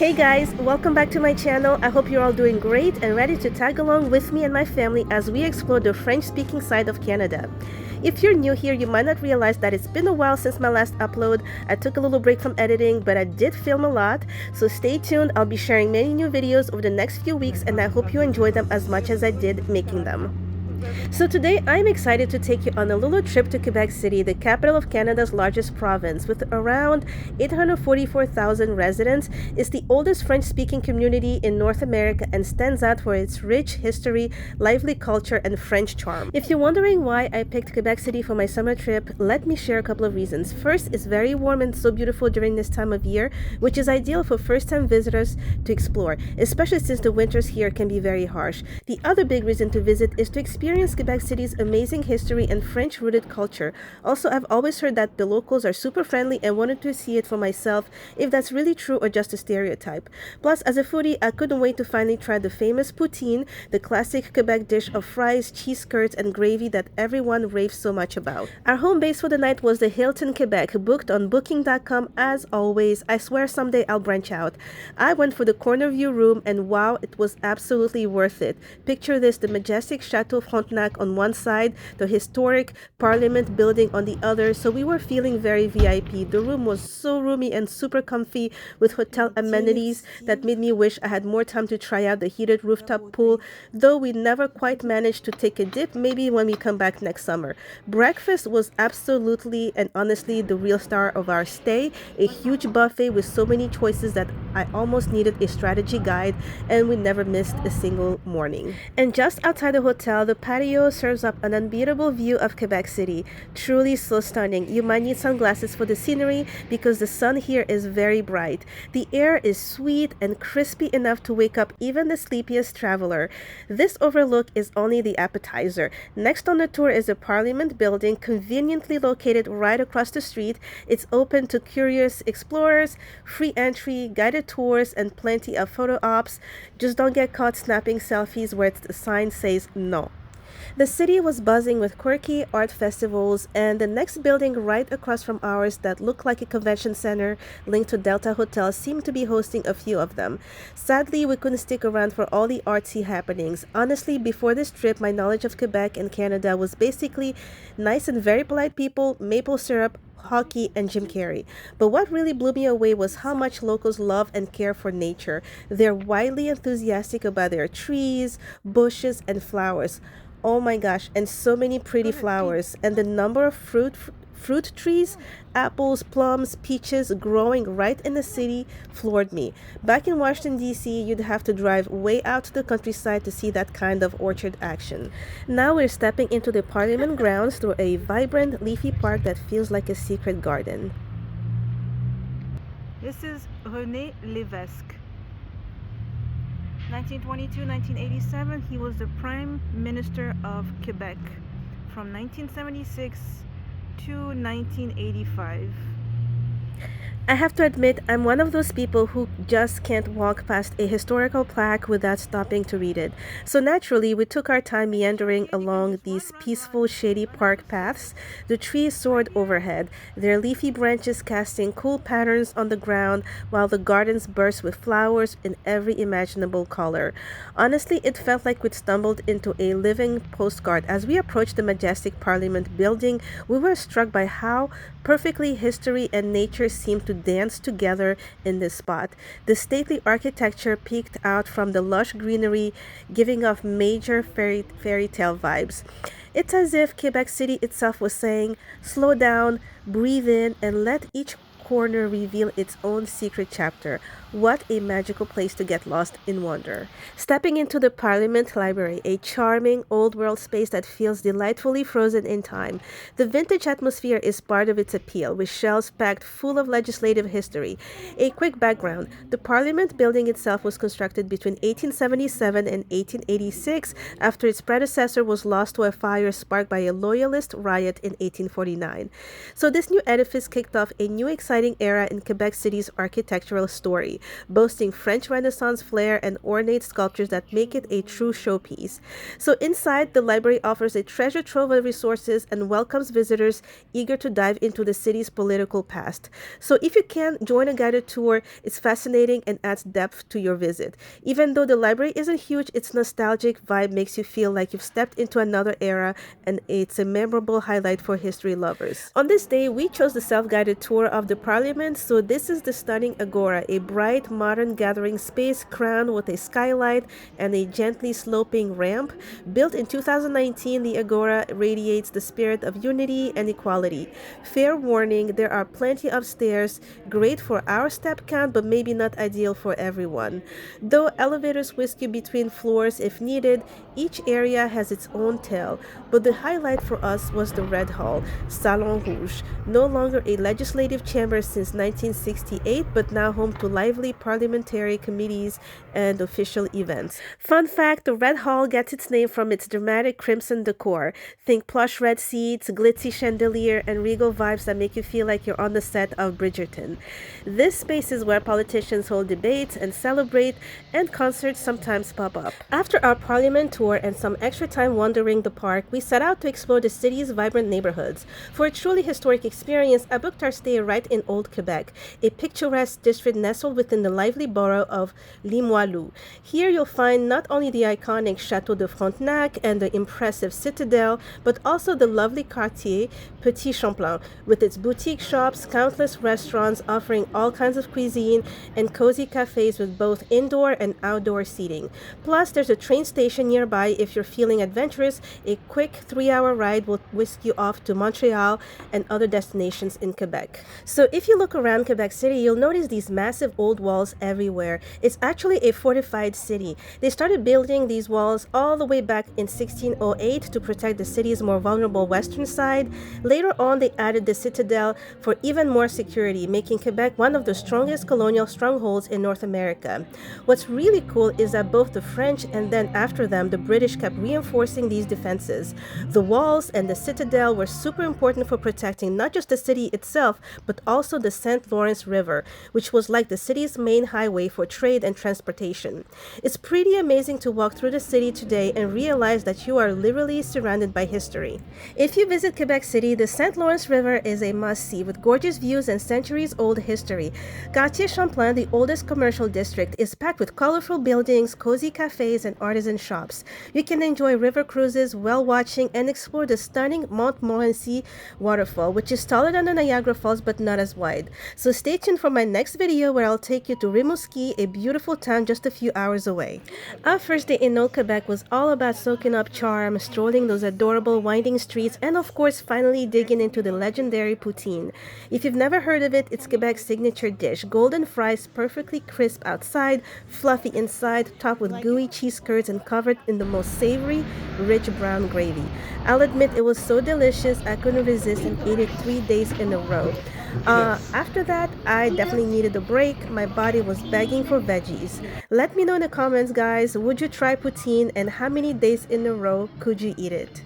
Hey guys, welcome back to my channel. I hope you're all doing great and ready to tag along with me and my family as we explore the French-speaking side of Canada. If you're new here, you might not realize that it's been a while since my last upload. I took a little break from editing, but I did film a lot, so stay tuned. I'll be sharing many new videos over the next few weeks and I hope you enjoy them as much as I did making them. So today I'm excited to take you on a little trip to Quebec City, the capital of Canada's largest province. With around 844,000 residents, it's the oldest French-speaking community in North America and stands out for its rich history, lively culture, and French charm. If you're wondering why I picked Quebec City for my summer trip, let me share a couple of reasons. First, it's very warm and so beautiful during this time of year, which is ideal for first-time visitors to explore, especially since the winters here can be very harsh. The other big reason to visit is to experience Quebec City's amazing history and French-rooted culture. Also, I've always heard that the locals are super friendly and wanted to see it for myself if that's really true or just a stereotype. Plus, as a foodie, I couldn't wait to finally try the famous Poutine, the classic Quebec dish of fries, cheese skirts, and gravy that everyone raves so much about. Our home base for the night was the Hilton Quebec, booked on booking.com as always. I swear someday I'll branch out. I went for the corner view room and wow, it was absolutely worth it. Picture this, the majestic Chateau de Frontenac on one side, the historic Parliament building on the other, so we were feeling very VIP. The room was so roomy and super comfy with hotel amenities that made me wish I had more time to try out the heated rooftop pool, though we never quite managed to take a dip, maybe when we come back next summer. Breakfast was absolutely and honestly the real star of our stay, a huge buffet with so many choices that I almost needed a strategy guide, and we never missed a single morning. And just outside the hotel, the patio serves up an unbeatable view of Quebec City. Truly so stunning. You might need sunglasses for the scenery because the sun here is very bright. The air is sweet and crispy enough to wake up even the sleepiest traveler. This overlook is only the appetizer. Next on the tour is the Parliament building, conveniently located right across the street. It's open to curious explorers, free entry, guided tours, and plenty of photo ops. Just don't get caught snapping selfies where the sign says no. The city was buzzing with quirky art festivals, and the next building right across from ours that looked like a convention center linked to Delta Hotel seemed to be hosting a few of them. Sadly, we couldn't stick around for all the artsy happenings. Honestly, before this trip, my knowledge of Quebec and Canada was basically nice and very polite people, maple syrup, hockey, and Jim Carrey. But what really blew me away was how much locals love and care for nature. They're widely enthusiastic about their trees, bushes, and flowers. Oh my gosh, and so many pretty flowers. And the number of fruit trees, apples, plums, peaches growing right in the city floored me. Back in Washington, D.C., you'd have to drive way out to the countryside to see that kind of orchard action. Now we're stepping into the Parliament grounds through a vibrant, leafy park that feels like a secret garden. This is René Lévesque. 1922-1987, he was the Prime Minister of Quebec from 1976 to 1985. I have to admit, I'm one of those people who just can't walk past a historical plaque without stopping to read it. So naturally, we took our time meandering along these peaceful, shady park paths. The trees soared overhead, their leafy branches casting cool patterns on the ground, while the gardens burst with flowers in every imaginable color. Honestly, it felt like we'd stumbled into a living postcard. As we approached the majestic Parliament building, we were struck by how perfectly history and nature seemed to dance together in this spot. The stately architecture peeked out from the lush greenery, giving off major fairy tale vibes. It's as if Quebec City itself was saying, slow down, breathe in, and let each corner reveal its own secret chapter. What a magical place to get lost in wonder. Stepping into the Parliament Library, a charming old-world space that feels delightfully frozen in time. The vintage atmosphere is part of its appeal, with shelves packed full of legislative history. A quick background: the Parliament building itself was constructed between 1877 and 1886 after its predecessor was lost to a fire sparked by a Loyalist riot in 1849. So this new edifice kicked off a new exciting defining era in Quebec City's architectural story, boasting French Renaissance flair and ornate sculptures that make it a true showpiece. So inside, the library offers a treasure trove of resources and welcomes visitors eager to dive into the city's political past. So if you can, join a guided tour. It's fascinating and adds depth to your visit. Even though the library isn't huge, its nostalgic vibe makes you feel like you've stepped into another era, and it's a memorable highlight for history lovers. On this day, we chose the self-guided tour of the Parliament, so this is the stunning Agora, a bright, modern gathering space crowned with a skylight and a gently sloping ramp. Built in 2019, the Agora radiates the spirit of unity and equality. Fair warning, there are plenty of stairs, great for our step count, but maybe not ideal for everyone. Though elevators whisk you between floors if needed, each area has its own tale, but the highlight for us was the Red Hall, Salon Rouge, no longer a legislative chamber since 1968, but now home to lively parliamentary committees and official events. Fun fact, the Red Hall gets its name from its dramatic crimson decor. Think plush red seats, glitzy chandelier, and regal vibes that make you feel like you're on the set of Bridgerton. This space is where politicians hold debates and celebrate, and concerts sometimes pop up. After our parliament tour and some extra time wandering the park, we set out to explore the city's vibrant neighborhoods. For a truly historic experience, I booked our stay right in Old Quebec, a picturesque district nestled within the lively borough of Limoilou. Here you'll find not only the iconic Chateau de Frontenac and the impressive Citadel, but also the lovely Quartier Champlain, with its boutique shops, countless restaurants offering all kinds of cuisine, and cozy cafes with both indoor and outdoor seating. Plus, there's a train station nearby if you're feeling adventurous. A quick 3-hour ride will whisk you off to Montreal and other destinations in Quebec. So if you look around Quebec City, you'll notice these massive old walls everywhere. It's actually a fortified city. They started building these walls all the way back in 1608 to protect the city's more vulnerable western side. Later on, they added the Citadel for even more security, making Quebec one of the strongest colonial strongholds in North America. What's really cool is that both the French and then after them, the British kept reinforcing these defenses. The walls and the Citadel were super important for protecting not just the city itself, but also the St. Lawrence River, which was like the city's main highway for trade and transportation. It's pretty amazing to walk through the city today and realize that you are literally surrounded by history. If you visit Quebec City, the St. Lawrence River is a must-see with gorgeous views and centuries-old history. Quartier Champlain, the oldest commercial district, is packed with colorful buildings, cozy cafes, and artisan shops. You can enjoy river cruises, whale watching, and explore the stunning Montmorency waterfall, which is taller than the Niagara Falls but not as wide. So stay tuned for my next video where I'll take you to Rimouski, a beautiful town just a few hours away. Our first day in Old Quebec was all about soaking up charm, strolling those adorable winding streets, and of course finally digging into the legendary Poutine. If you've never heard of it, it's Quebec's signature dish. Golden fries, perfectly crisp outside, fluffy inside, topped with gooey cheese curds and covered in the most savory, rich brown gravy. I'll admit it was so delicious I couldn't resist and ate it 3 days in a row. After that, I definitely needed a break. My body was begging for veggies. Let me know in the comments, guys, would you try poutine and how many days in a row could you eat it?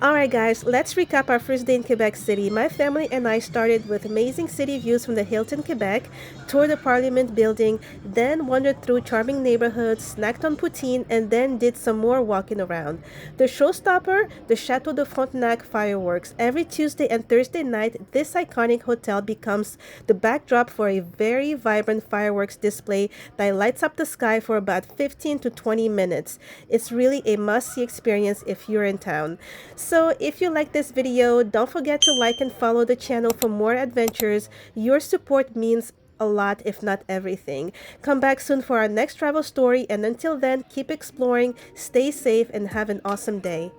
Alright guys, let's recap our first day in Quebec City. My family and I started with amazing city views from the Hilton, Quebec, toured the Parliament building, then wandered through charming neighborhoods, snacked on poutine, and then did some more walking around. The showstopper, the Chateau de Frontenac fireworks. Every Tuesday and Thursday night, this iconic hotel becomes the backdrop for a very vibrant fireworks display that lights up the sky for about 15 to 20 minutes. It's really a must-see experience if you're in town. So if you like this video, don't forget to like and follow the channel for more adventures. Your support means a lot, if not everything. Come back soon for our next travel story, and until then, keep exploring, stay safe, and have an awesome day.